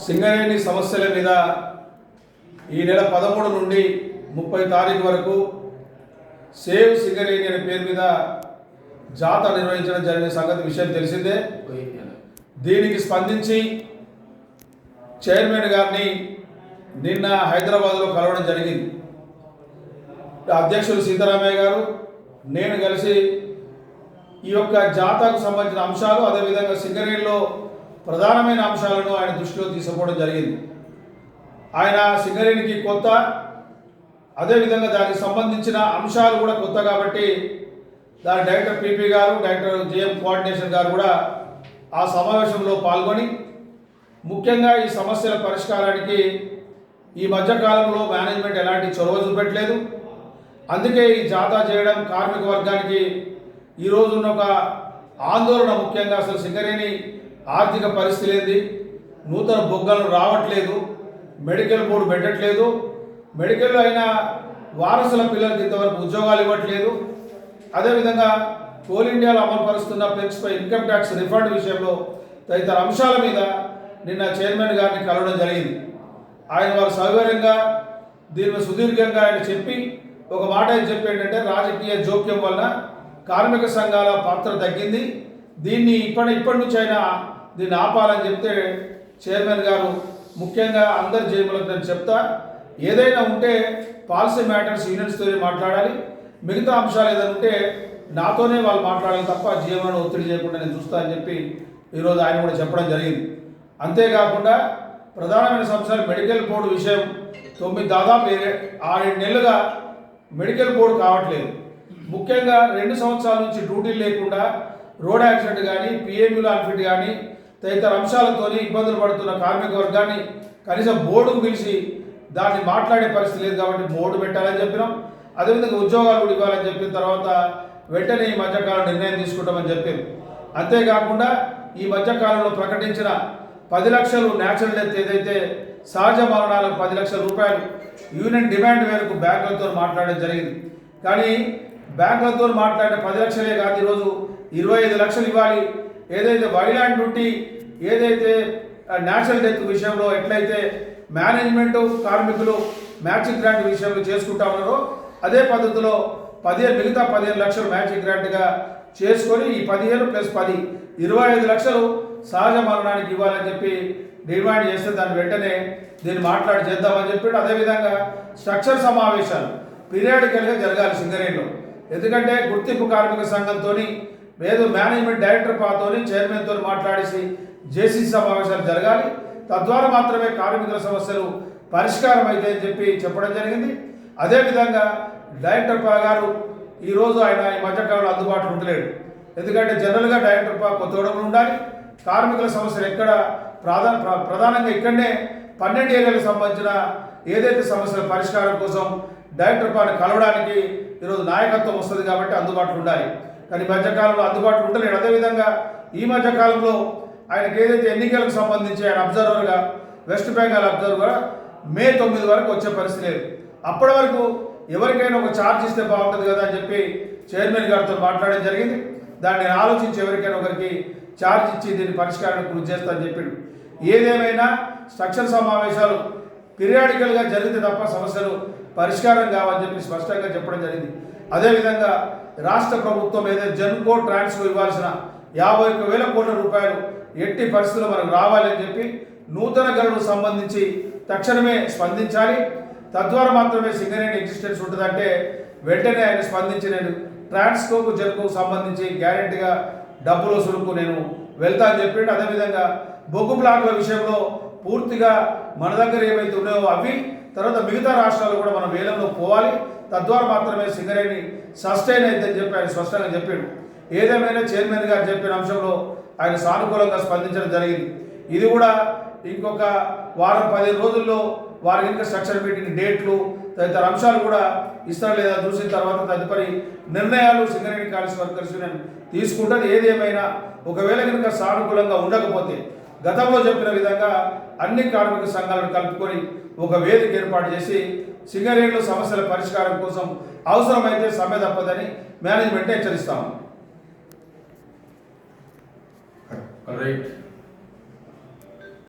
సింగరేణి సమస్యల మీద ఈ నెల 13 నుండి 30 తారీఖు వరకు సేవ్ సింగరేణి అనే పేరు మీద జాతర నిర్వహించడం జరిగిన సంగతి విషయం తెలిసిందే. దీనికి స్పందించి చైర్మన్ గారిని నిన్న హైదరాబాద్లో కలవడం జరిగింది. అధ్యక్షులు సీతారామయ్య గారు నేను కలిసి ఈ యొక్క జాతరకు సంబంధించిన అంశాలు, అదేవిధంగా సింగరేణిలో ప్రధానమైన అంశాలను ఆయన దృష్టిలో తీసుకోవడం జరిగింది. ఆయన సింగరేణికి కొత్త, అదేవిధంగా దానికి సంబంధించిన అంశాలు కూడా కొత్త కాబట్టి దాని డైరెక్టర్ పీపీ గారు, డైరెక్టర్ జేఎం కోఆర్డినేషన్ గారు కూడా ఆ సమావేశంలో పాల్గొని ముఖ్యంగా ఈ సమస్యల పరిష్కారానికి ఈ మధ్యకాలంలో మేనేజ్మెంట్ ఎలాంటి చొరవ చూపెట్టలేదు. అందుకే ఈ జాతా చేయడం కార్మిక వర్గానికి ఈరోజు ఉన్న ఒక ఆందోళన. ముఖ్యంగా అసలు సింగరేణి ఆర్థిక పరిస్థితి ఏంది, నూతన బొగ్గలు రావట్లేదు, మెడికల్ బోర్డు పెట్టట్లేదు, మెడికల్లో అయినా వారసుల పిల్లలకి ఇంతవరకు ఉద్యోగాలు ఇవ్వట్లేదు. అదేవిధంగా కోల్ ఇండియాలో అమలు పరుస్తున్న పెన్స్పై ఇన్కమ్ ట్యాక్స్ రిఫండ్ విషయంలో తదితర అంశాల మీద నిన్న చైర్మన్ గారిని కలవడం జరిగింది. ఆయన వారు సౌకర్యంగా దీని సుదీర్ఘంగా ఆయన చెప్పి ఒక మాట చెప్పి ఏంటంటే, రాజకీయ జోక్యం వలన కార్మిక సంఘాల పాత్ర తగ్గింది, దీన్ని ఇప్పటి నుంచి అయినా దీన్ని ఆపాలని చెప్తే చైర్మన్ గారు ముఖ్యంగా అందరి జేబులకు నేను చెప్తా, ఏదైనా ఉంటే పాలసీ మ్యాటర్స్ యూనియన్స్తో మాట్లాడాలి, మిగతా అంశాలు ఏదైనా ఉంటే నాతోనే వాళ్ళు మాట్లాడాలి తప్ప జీవనం ఒత్తిడి చేయకుండా నేను చూస్తా అని చెప్పి ఈరోజు ఆయన కూడా చెప్పడం జరిగింది. అంతేకాకుండా ప్రధానమైన సంస్థలు మెడికల్ బోర్డు విషయం దాదాపు 6-7 నెలలుగా మెడికల్ బోర్డు కావట్లేదు. ముఖ్యంగా 2 సంవత్సరాల నుంచి డ్యూటీలు లేకుండా రోడ్ యాక్సిడెంట్ కానీ, పిఎంయూలో అన్ఫిట్ కానీ తదితర అంశాలతో ఇబ్బందులు పడుతున్న కార్మిక వర్గాన్ని కనీసం బోర్డుకు పిలిచి దాన్ని మాట్లాడే పరిస్థితి లేదు కాబట్టి బోర్డు పెట్టాలని చెప్పినాం. అదేవిధంగా ఉద్యోగాలు కూడా ఇవ్వాలని చెప్పిన తర్వాత వెంటనే ఈ మధ్యకాలం నిర్ణయం తీసుకుంటామని చెప్పారు. అంతేకాకుండా ఈ మధ్యకాలంలో ప్రకటించిన 10 లక్షలు న్యాచురల్ డెత్ ఏదైతే సహజ మరణాలకు 10 లక్షల రూపాయలు యూనియన్ డిమాండ్ మేరకు బ్యాంకులతో మాట్లాడడం జరిగింది. కానీ బ్యాంకులతో మాట్లాడిన 10 లక్షలే కాదు, ఈరోజు 25 లక్షలు ఇవ్వాలి. ఏదైతే వైలాండ్ డ్యూటీ, ఏదైతే న్యాచురల్ డెత్ విషయంలో ఎట్లయితే మేనేజ్మెంట్ కార్మికులు మ్యాచింగ్ గ్రాంట్ విషయంలో చేసుకుంటా ఉన్నారో అదే పద్ధతిలో మిగతా 15 లక్షలు మ్యాచింగ్ గ్రాంట్గా చేసుకొని ఈ 15 + 10 25 లక్షలు సహజ మరణానికి ఇవ్వాలని చెప్పి డిమాండ్ చేస్తే దాన్ని వెంటనే దీన్ని మాట్లాడి చేద్దామని చెప్పి, అదేవిధంగా స్ట్రక్చర్ సమావేశాలు పీరియాడికల్గా జరగాలి సింగరేణిలో. ఎందుకంటే గుర్తింపు కార్మిక సంఘంతో ఏదో మేనేజ్మెంట్ డైరెక్టర్ పాతోని చైర్మన్తో మాట్లాడేసి జేసీసీ సమావేశాలు జరగాలి. తద్వారా మాత్రమే కార్మికుల సమస్యలు పరిష్కారం అవుతాయని చెప్పి చెప్పడం జరిగింది. అదేవిధంగా డైరెక్టర్ పా గారు ఈరోజు ఆయన ఈ మధ్యకాలంలో అందుబాటులో ఉండలేడు. ఎందుకంటే జనరల్గా డైరెక్టర్ పా కొత్తగూడెంలో ఉండాలి. కార్మికుల సమస్యలు ఎక్కడ ప్రధానంగా ఇక్కడనే 12 ఏరియాలకు సంబంధించిన ఏదైతే సమస్యల పరిష్కారం కోసం డైరెక్టర్ పాని కలవడానికి ఈరోజు నాయకత్వం వస్తుంది కాబట్టి అందుబాటులో ఉండాలి. కానీ మధ్యకాలంలో అందుబాటులో ఉండలేడు. అదేవిధంగా ఈ మధ్యకాలంలో ఆయనకి ఏదైతే ఎన్నికలకు సంబంధించి ఆయన అబ్జర్వర్గా వెస్ట్ బెంగాల్ అబ్జర్వర్గా మే 9 వరకు వచ్చే పరిస్థితి లేదు. అప్పటి వరకు ఎవరికైనా ఒక ఛార్జ్ ఇస్తే బాగుంటుంది కదా అని చెప్పి చైర్మన్ గారితో మాట్లాడడం జరిగింది. దాన్ని నేను ఆలోచించి ఎవరికైనా ఒకరికి ఛార్జ్ ఇచ్చి దీన్ని పరిష్కారానికి కృషి చేస్తానని చెప్పాడు. ఏదేమైనా స్ట్రక్చర్ సమావేశాలు పీరియాడికల్గా జరిగితే తప్ప సమస్యలు పరిష్కారం కావాలని చెప్పి స్పష్టంగా చెప్పడం జరిగింది. అదేవిధంగా రాష్ట్ర ప్రభుత్వం ఏదైతే జెన్కో ట్రాన్స్కో ఇవ్వాల్సిన 51,000 కోట్ల రూపాయలు ఎట్టి పరిస్థితుల్లో మనకు రావాలని చెప్పి నూతన గనులకు సంబంధించి తక్షణమే స్పందించాలి. తద్వారా మాత్రమే సింగరేణి ఎగ్జిస్టెన్స్ ఉంటుందంటే వెంటనే ఆయన స్పందించి నేను ట్రాన్స్కోకు జెన్కోకు సంబంధించి గ్యారెంటీగా డబ్బుల వసూలుకు నేను వెళ్తా అని చెప్పిండు. అదేవిధంగా బొగ్గు బ్లాకుల విషయంలో పూర్తిగా మన దగ్గర ఏవైతే ఉన్నాయో అవి తర్వాత మిగతా రాష్ట్రాలు కూడా మనం వేలంలో పోవాలి. తద్వారా మాత్రమే సింగరేణి సస్టైన్ అవుతుందని చెప్పి ఆయన స్పష్టంగా చెప్పాడు. ఏదేమైనా చైర్మన్ గారు చెప్పిన అంశంలో ఆయన సానుకూలంగా స్పందించడం జరిగింది. ఇది కూడా ఇంకొక వారం 15 రోజుల్లో వారి ఇంకా స్ట్రక్చర్ మీటింగ్ డేట్లు తదితర అంశాలు కూడా ఇస్తారా లేదా చూసిన తర్వాత తదుపరి నిర్ణయాలు సింగరేణి కాలేజ్ వర్కర్స్ యూనియన్ తీసుకుంటుంది. ఏదేమైనా ఒకవేళ కనుక సానుకూలంగా ఉండకపోతే గతంలో చెప్పిన విధంగా అన్ని కార్మిక సంఘాలను కలుపుకొని ఒక వేదిక ఏర్పాటు చేసి సింగరేణిలో సమస్యల పరిష్కారం కోసం అవసరమైతే సమ్మె తప్పదని మేనేజ్మెంట్ హెచ్చరిస్తాము. రైట్.